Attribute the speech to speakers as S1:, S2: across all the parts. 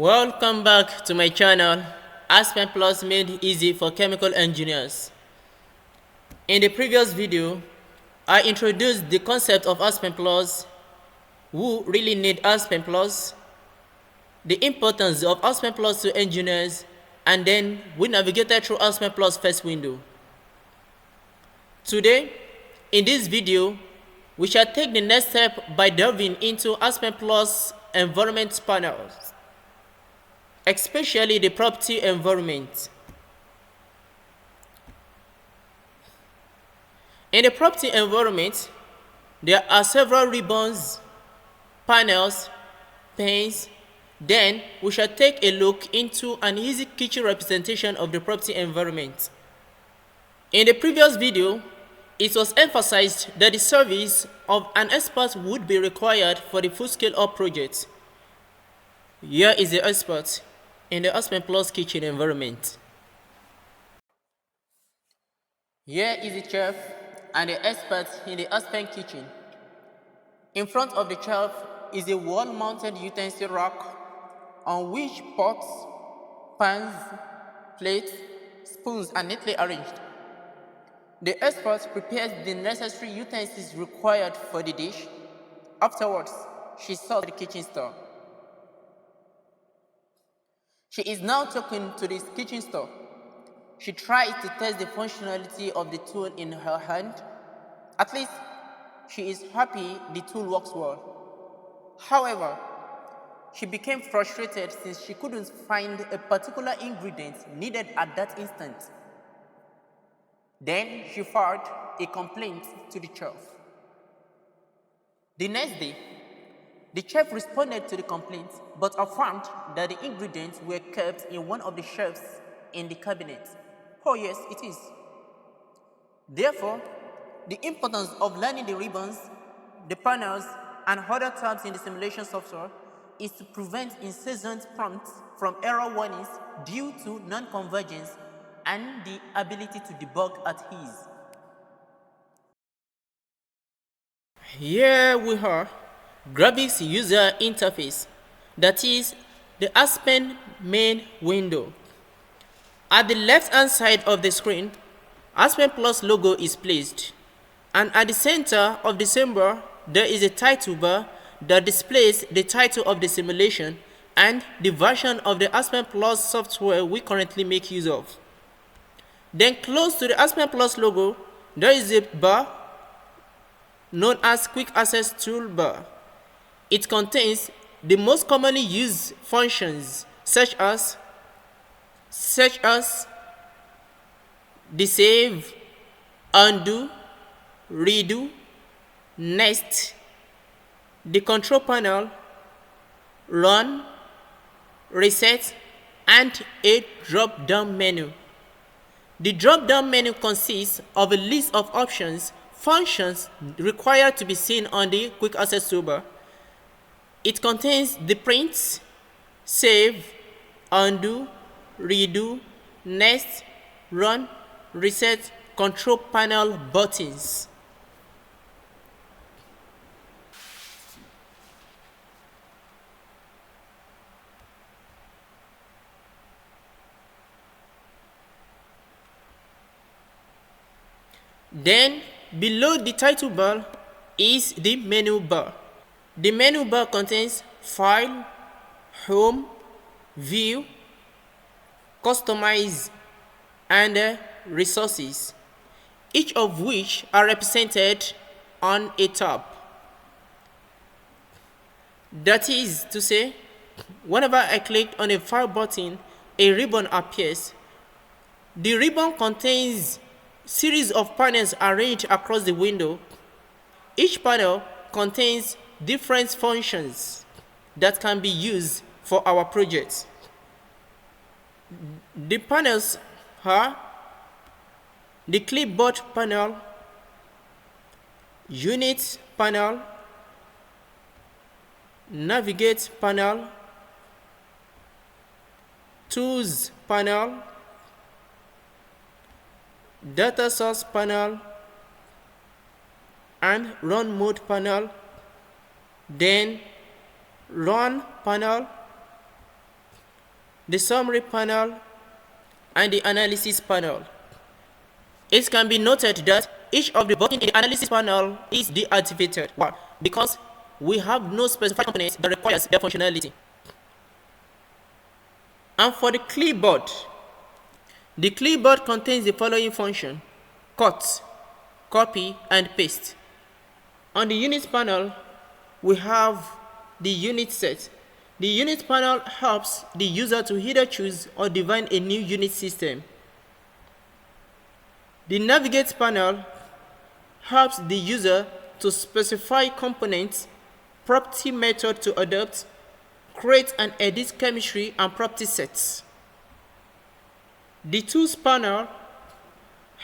S1: Welcome back to my channel, Aspen Plus made easy for chemical engineers. In the previous video, I introduced the concept of Aspen Plus, who really need Aspen Plus, the importance of Aspen Plus to engineers, and then we navigated through Aspen Plus first window. Today, in this video, we shall take the next step by delving into Aspen Plus Environment panels, especially the property environment. In the property environment, there are several ribbons, panels, panes. Then we shall take a look into an easy kitchen representation of the property environment. In the previous video, it was emphasized that the service of an expert would be required for the full scale-up project. Here is the expert in the Aspen Plus kitchen environment. Here is the chef and the expert in the Aspen kitchen. In front of the chef is a wall-mounted utensil rack on which pots, pans, plates, spoons are neatly arranged. The expert prepares the necessary utensils required for the dish. Afterwards, she sorts the kitchen store. She is now talking to the kitchen store. She tries to test the functionality of the tool in her hand. At least, she is happy the tool works well. However, she became frustrated since she couldn't find a particular ingredient needed at that instant. Then she filed a complaint to the chef. The next day, the chef responded to the complaint but affirmed that the ingredients were kept in one of the shelves in the cabinet. Oh yes, it is. Therefore, the importance of learning the ribbons, the panels, and other tabs in the simulation software is to prevent incessant prompts from error warnings due to non-convergence and the ability to debug at ease. Here we are, graphics user interface, that is the Aspen main window. At the left hand side of the screen, Aspen Plus logo is placed, and at the center of the symbol there is a title bar that displays the title of the simulation and the version of the Aspen Plus software we currently make use of. Then close to the Aspen Plus logo, there is a bar known as Quick Access Toolbar. It contains the most commonly used functions such as the save, undo, redo, next, the control panel, run, reset, and a drop-down menu. The drop-down menu consists of a list of options, functions required to be seen on the Quick Access Toolbar. It contains the print, save, undo, redo, next, run, reset, control panel buttons. Then, below the title bar is the menu bar. The menu bar contains File, Home, View, Customize, and Resources, each of which are represented on a tab. That is to say, whenever I click on a File button, a ribbon appears. The ribbon contains series of panels arranged across the window. Each panel contains different functions that can be used for our project. The panels are the clipboard panel, unit panel, navigate panel, tools panel, data source panel, and run mode panel, then run panel, the summary panel, and the analysis panel. It can be noted that each of the buttons in the analysis panel is deactivated. Why? Because we have no specified component that requires their functionality. And for the clipboard contains the following function: cut, copy, and paste. On the unit panel, we have the unit set. The unit panel helps the user to either choose or define a new unit system. The navigate panel helps the user to specify components, property method to adopt, create and edit chemistry and property sets. The tools panel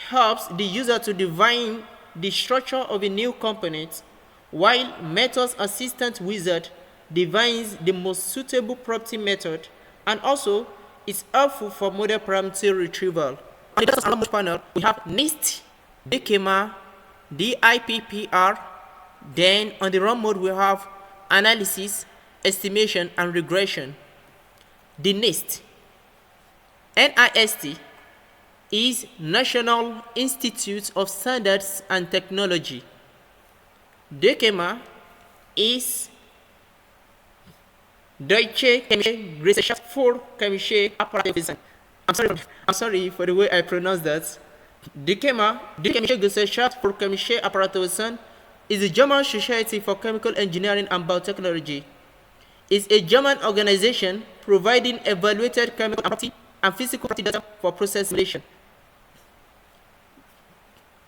S1: helps the user to define the structure of a new component, while methods assistant wizard defines the most suitable property method, and also is helpful for model parameter retrieval. On the data and mode panel, we have NIST, DKMA, DIPPR. Then on the run mode, we have analysis, estimation, and regression. The NIST is National Institute of Standards and Technology. DKMA is Deutsche Chemische Gesellschaft für chemische Apparaturwesen. I'm sorry for the way I pronounce that. DKMA, Die Chemische Gesellschaft für chemische Apparaturwesen, is a German society for chemical engineering and biotechnology. It's a German organization providing evaluated chemical property and physical property data for process simulation.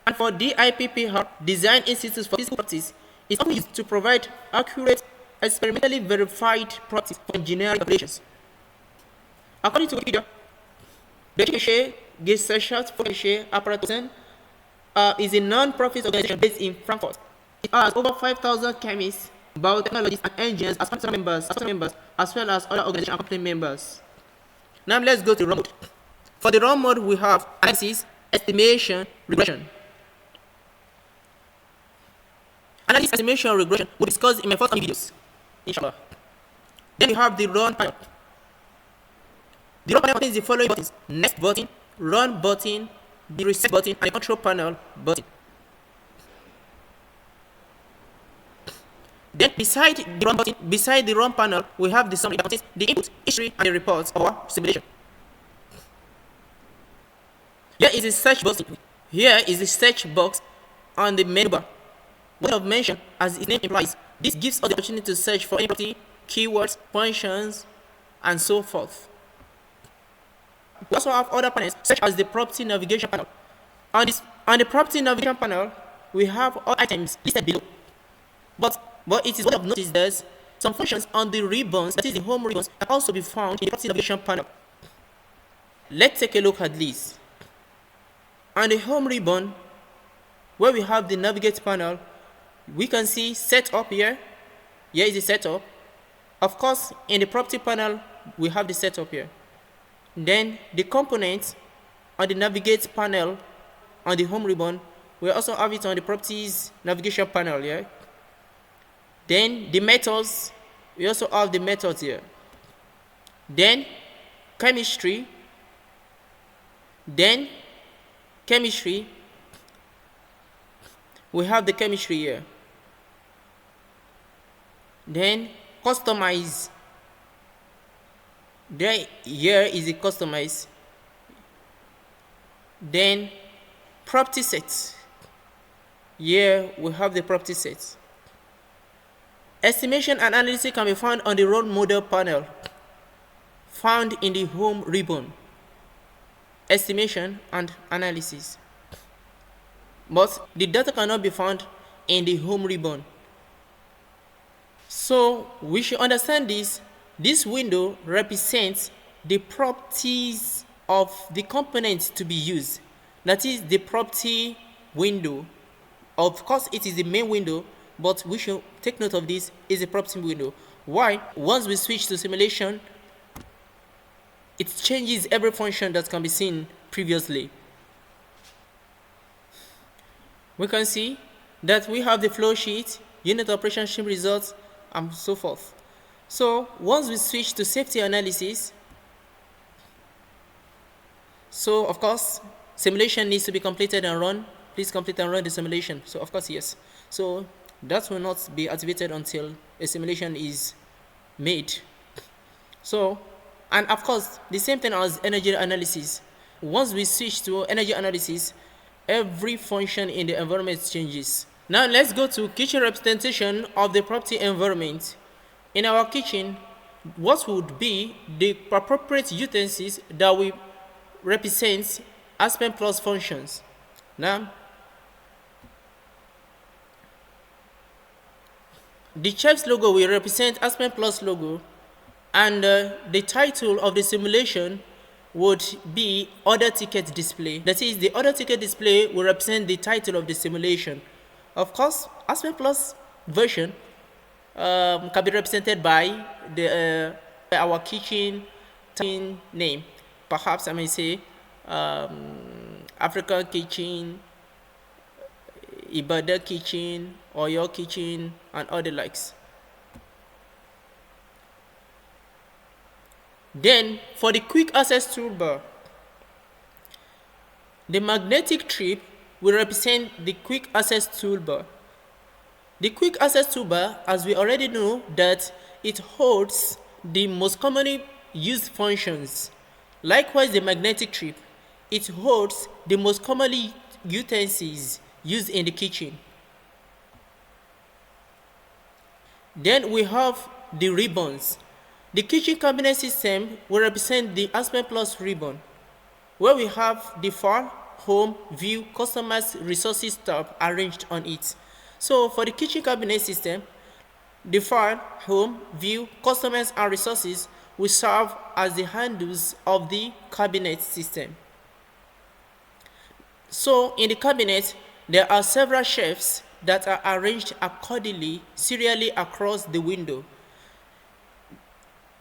S1: And for DIPPR, Design Institute for Physical Properties, is often used to provide accurate, experimentally verified properties for engineering calculations. According to Wikipedia, the Chemische Gesellschaft für chemische Apparaturwesen is a non-profit organization based in Frankfurt. It has over 5,000 chemists, biotechnologists, and engineers as functional members, as well as other organization and company members. Now let's go to run mode. For the run mode, we have analysis, estimation, regression. Analysis, estimation, regression we'll discuss in my forthcoming videos, inshallah. Then we have the run panel. The run panel contains the following buttons: next button, run button, the reset button, and the control panel button. Then beside the run panel, we have the summary that contains the input, history, and the reports of our simulation. Here is the search button. Here is the search box on the menu bar. What I've mentioned, as its name implies, this gives us the opportunity to search for any property, keywords, functions, and so forth. We also have other panels, such as the property navigation panel. On the property navigation panel, we have all items listed below. But it is worth of notice that some functions on the ribbons, that is the home ribbons, can also be found in the property navigation panel. Let's take a look at this. On the home ribbon, where we have the navigate panel, we can see setup here. Here is the setup. Of course, in the property panel, we have the setup here. Then the components on the navigate panel on the home ribbon, we also have it on the properties navigation panel here. Then the methods, we also have the methods here. Then chemistry. We have the chemistry here. Then customize. Here is the customize. Then property sets. Here we have the property sets. Estimation and analysis can be found on the role model panel, found in the home ribbon. Estimation and analysis. But the data cannot be found in the home ribbon. So we should understand this. This window represents the properties of the components to be used. That is the property window. Of course, it is the main window, but we should take note of this is a property window. Why? Once we switch to simulation, it changes every function that can be seen previously. We can see that we have the flow sheet, unit operation stream results, and so forth. So once we switch to safety analysis, So of course, simulation needs to be completed and run. Please complete and run the simulation. So of course, yes. So that will not be activated until a simulation is made. So, and of course, the same thing as energy analysis. Once we switch to energy analysis, every function in the environment changes. Now let's go to kitchen representation of the property environment. In our kitchen, what would be the appropriate utensils that will represent Aspen Plus functions? Now, the chef's logo will represent Aspen Plus logo, and the title of the simulation would be order ticket display. That is, the order ticket display will represent the title of the simulation. Of course, Aspen Plus version can be represented by the our kitchen name. Perhaps I may say African kitchen, Ibadan kitchen, or your kitchen, and other likes. Then for the quick access toolbar, the magnetic strip will represent the quick access toolbar. The quick access toolbar, as we already know, that it holds the most commonly used functions. Likewise, the magnetic strip, it holds the most commonly utensils used in the kitchen. Then we have the ribbons. The kitchen cabinet system will represent the Aspen Plus ribbon, where we have the file, home, view, customized resources tab arranged on it. So for the kitchen cabinet system, the file, home, view, customers, and resources will serve as the handles of the cabinet system. So in the cabinet, there are several shelves that are arranged accordingly, serially across the window.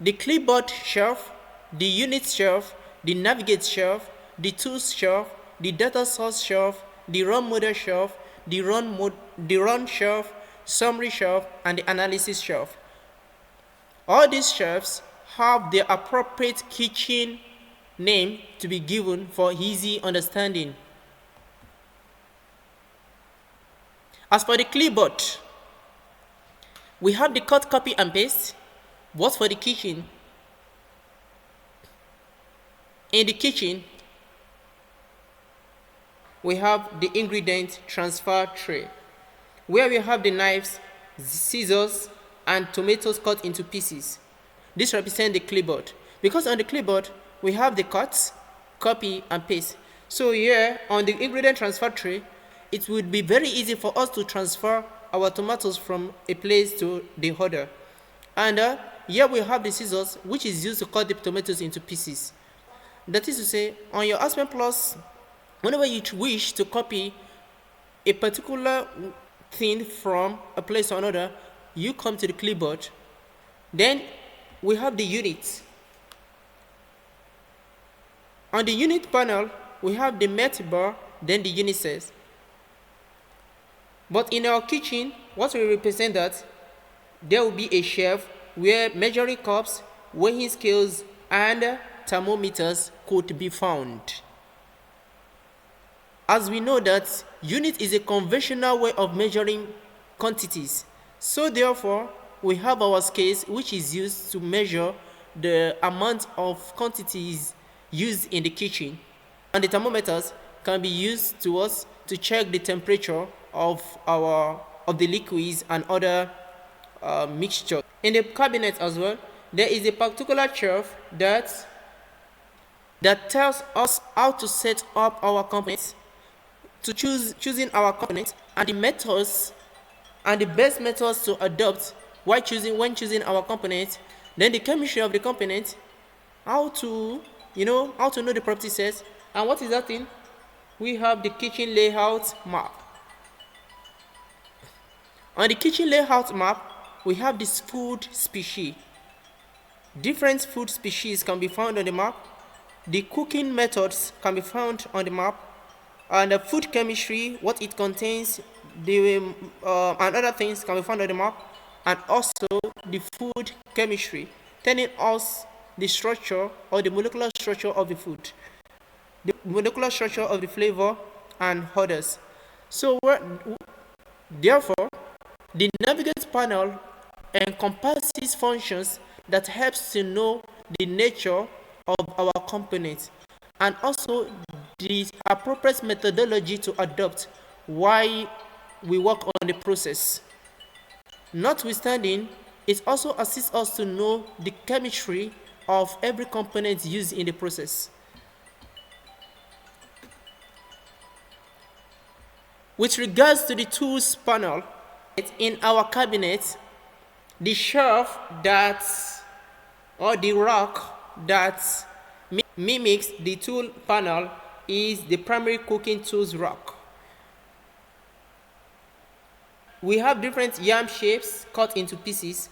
S1: The clipboard shelf, the unit shelf, the navigate shelf, the tools shelf, the data source shelf, the run model shelf, the run shelf, summary shelf, and the analysis shelf. All these shelves have the appropriate kitchen name to be given for easy understanding. As for the clipboard, we have the cut, copy, and paste. What for the kitchen? In the kitchen, we have the ingredient transfer tray, where we have the knives, scissors, and tomatoes cut into pieces. This represents the clipboard, because on the clipboard we have the cut, copy, and paste. So here on the ingredient transfer tray, it would be very easy for us to transfer our tomatoes from a place to the other. And here we have the scissors, which is used to cut the tomatoes into pieces. That is to say, on your Aspen Plus, whenever you wish to copy a particular thing from a place to another, you come to the clipboard. Then we have the units. On the unit panel, we have the met bar, then the unit cells. But in our kitchen, what will represent that? There will be a shelf where measuring cups, weighing scales, and thermometers could be found. As we know that unit is a conventional way of measuring quantities, so therefore we have our scales, which is used to measure the amount of quantities used in the kitchen, and the thermometers can be used to check the temperature of the liquids and other mixture. In the cabinet as well, there is a particular shelf that tells us how to set up our components, to choosing our components, and the methods and the best methods to adopt when choosing our components. Then the chemistry of the component, how to know the property sets. And what is that thing? We have the kitchen layout map. On the kitchen layout map, we have this food species. Different food species can be found on the map. The cooking methods can be found on the map, and the food chemistry, what it contains, and other things can be found on the map, and also the food chemistry, telling us the structure or the molecular structure of the food. the molecular structure of the flavor, and others. So therefore, the navigate panel encompasses functions that helps to know the nature of our components and also the appropriate methodology to adopt while we work on the process. Notwithstanding, it also assists us to know the chemistry of every component used in the process. With regards to the tools panel, in our cabinet, the shelf that or the rack that mimics the tool panel is the primary cooking tools rack. We have different yam shapes cut into pieces,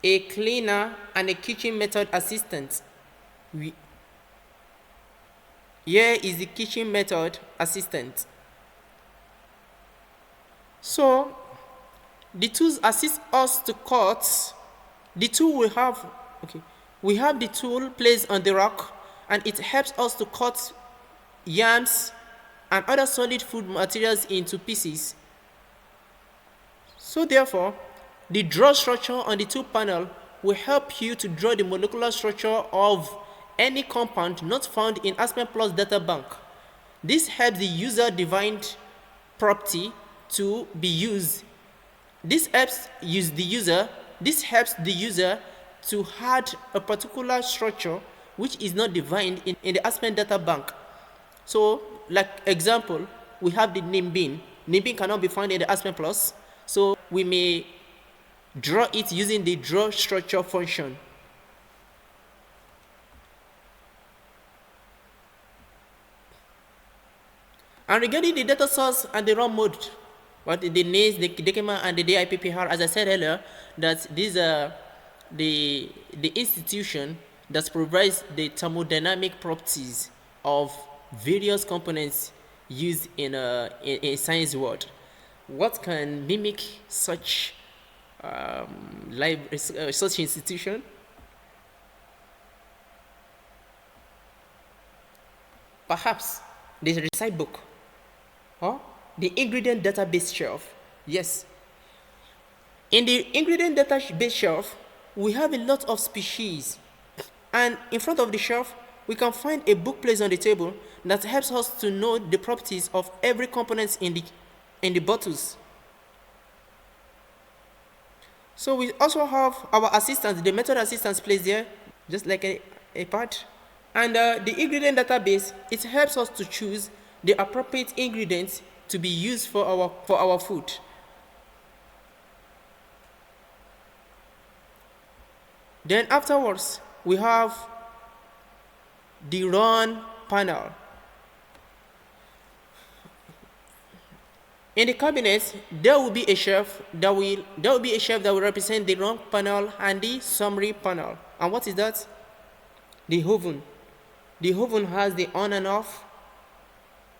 S1: a cleaner, and a kitchen method assistant. Here is the kitchen method assistant. So the tools assist us to cut. The tool we have the tool placed on the rack, and it helps us to cut yams and other solid food materials into pieces. So therefore, the draw structure on the tool panel will help you to draw the molecular structure of any compound not found in Aspen Plus data bank. This helps the user-defined property to be used. This helps the user to add a particular structure which is not defined in the Aspen data bank. So, like example, we have the nimbin. Nimbin cannot be found in the Aspen Plus, so we may draw it using the draw structure function. And regarding the data source and the run mode, what the NACE, the DKMA, and the DIPPR, as I said earlier, that these are the institution that provides the thermodynamic properties of various components used in a science world. What can mimic such such institution? Perhaps the recite book or the ingredient database shelf. Yes. In the ingredient database shelf, we have a lot of species. And in front of the shelf, we can find a book placed on the table that helps us to know the properties of every component in the bottles. So we also have our assistants, the method assistants placed there, just like a pad. And the ingredient database, it helps us to choose the appropriate ingredients to be used for our food. Then afterwards, we have the run panel. In the cabinet, there will be a shelf that will represent the run panel and the summary panel. And what is that? The oven. The oven has the on and off,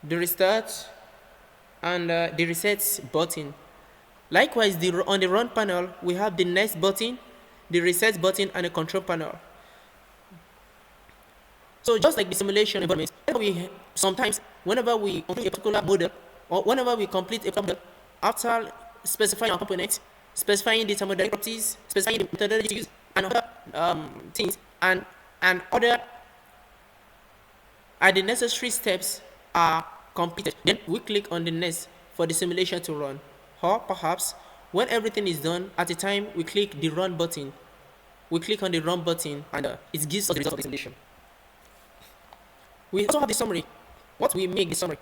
S1: the restart, and the reset button. Likewise, on the run panel, we have the next button, the reset button, and the control panel. So just like the simulation environment, whenever we complete a particular model, or whenever we complete a model, after specifying our components, specifying the thermodynamic properties, specifying the methodology to use, and other things, and other the necessary steps are completed, then we click on the next for the simulation to run. Or perhaps when everything is done, at the time we click the run button. We click on the run button, and it gives us the result of the simulation. We also have the summary. What we make the summary?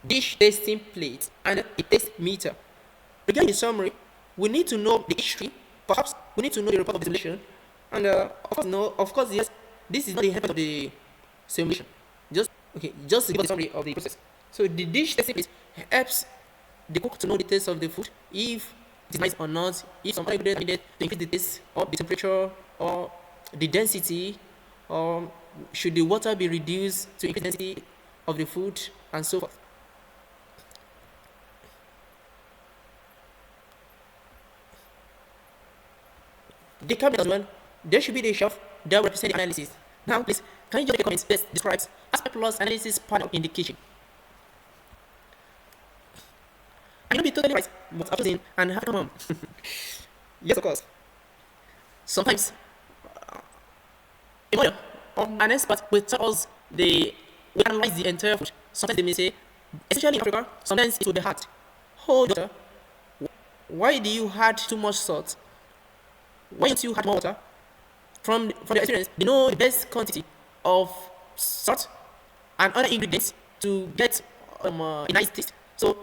S1: Dish tasting plate and a taste meter. Regarding the summary, we need to know the history. Perhaps we need to know the report of the simulation, and of course, yes, this is not the effect of the simulation. Just to give a summary of the process. So the dish tasting plate helps the cook to know the taste of the food, if it is nice or not, if some ingredients needed to increase the taste, or the temperature, or the density, or should the water be reduced to increase the density of the food, and so forth. The cabinet as well, there should be the shelf that represents the analysis. Now please, Can you just make a comment that describes Aspen Plus analysis panel in the kitchen? I may not be totally right, but I'm choosing and have come on. Yes, of course. Sometimes a model or an expert will tell us we analyze the entire food. Sometimes they may say, especially in Africa, sometimes it will be hard. Oh, daughter, why do you add too much salt? Why don't you add more water? From the experience, they know the best quantity of salt and other ingredients to get a nice taste. So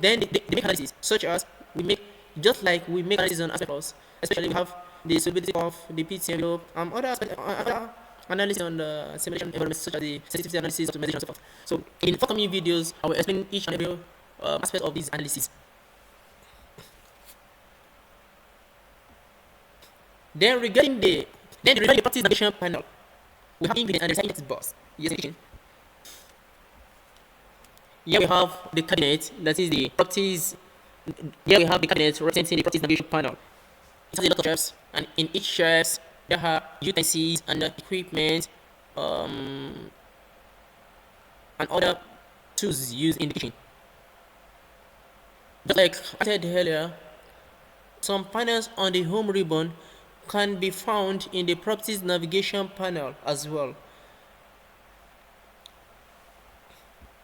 S1: then they make analysis, such as just like we make analysis on Aspen Plus, especially we have the solubility of the PT envelope, other analysis on the simulation environment, such as the sensitivity analysis, optimization, and so forth. So in forthcoming videos, I will explain each and every aspect of these analysis. Then regarding the properties navigation panel, we have ingredients and the scientist box. Yes, here we have the cabinet, that is the properties. Here we have the cabinet representing the properties navigation panel. It has a lot of shelves, and in each shelves there are utensils and equipment, and other tools used in the kitchen. Just like I said earlier, some panels on the home ribbon can be found in the properties navigation panel as well.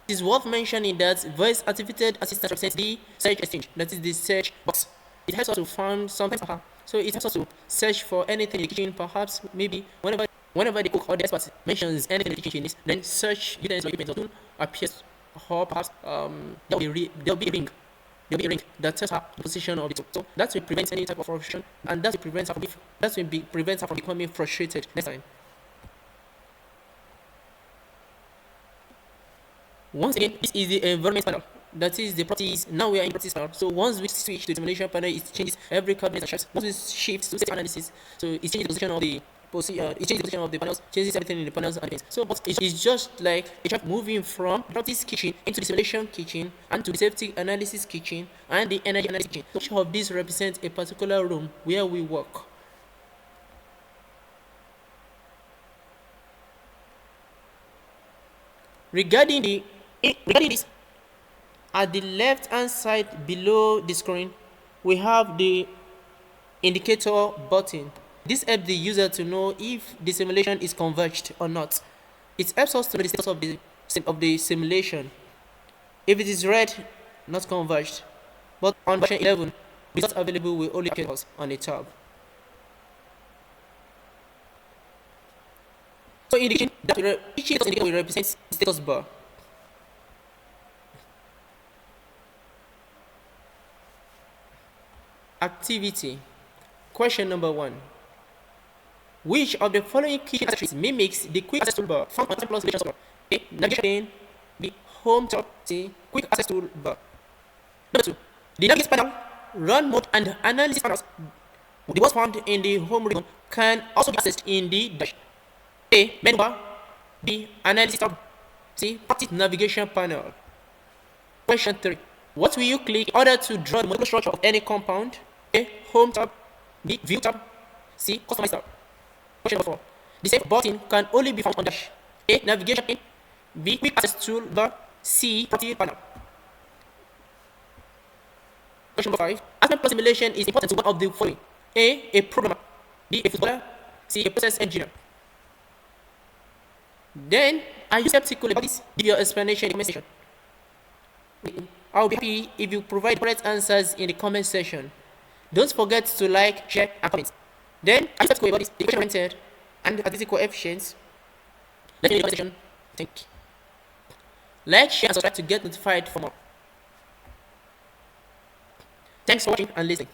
S1: It is worth mentioning that voice activated assistant represents the search exchange, that is the search box. It helps us to find sometimes, so it helps us to search for anything in the kitchen. Perhaps maybe whenever the cook or the expert mentions anything in the kitchen, then search utensils or equipment or tool appears, or perhaps there will be a ring. There will be a ring that tells her the position of the tool. So that will prevent any type of frustration, and that will prevent her from becoming frustrated next time. Once again, this is the environment panel. That is the properties. Now we are in properties panel. So once we switch to the simulation panel, it changes every cabinet and shelves. Once we shift to state analysis, so it changes the position of the panels, changes everything in the panels and things. So but it is just like a chart moving from properties kitchen into the simulation kitchen and to the safety analysis kitchen and the energy analysis kitchen. Each of these represents a particular room where we work. Regarding this, at the left hand side below the screen, we have the indicator button. This helps the user to know if the simulation is converged or not. It helps us to know the status of the simulation. If it is red, not converged, but on version 11, results available will only appear us on a tab. So each indicator will represent the status bar. Activity. Question number 1. Which of the following kitchen accessories mimics the quick access toolbar found on Aspen Plus software? A. Navigation pane. B. Home tab. C. Quick access toolbar. Number 2. The navigation panel, run mode, and analysis panels, the ones found in the home ribbon, can also be accessed in the dash. A. Menu bar. B. Analysis tab. C. Practice navigation panel. Question 3. What will you click in order to draw the molecular structure of any compound? A. Home tab. B. View tab. C. Customize tab. Question number 4. The same button can only be found on dash. A. Navigation pane. B. Quick access toolbar. C. Property panel. Question number 5. Aspen Plus simulation is important to one of the following: A programmer. B. A footballer. C. A process engineer. Then, are you skeptical about this? Give your explanation in the comment section. I'll be happy if you provide correct answers in the comment section. Don't forget to like, share, and comment. Then, are you skeptical about this? The equation oriented and the statistical coefficients? Let me know in the comment section. Thank you. Like, share, and subscribe to get notified for more. Thanks for watching and listening.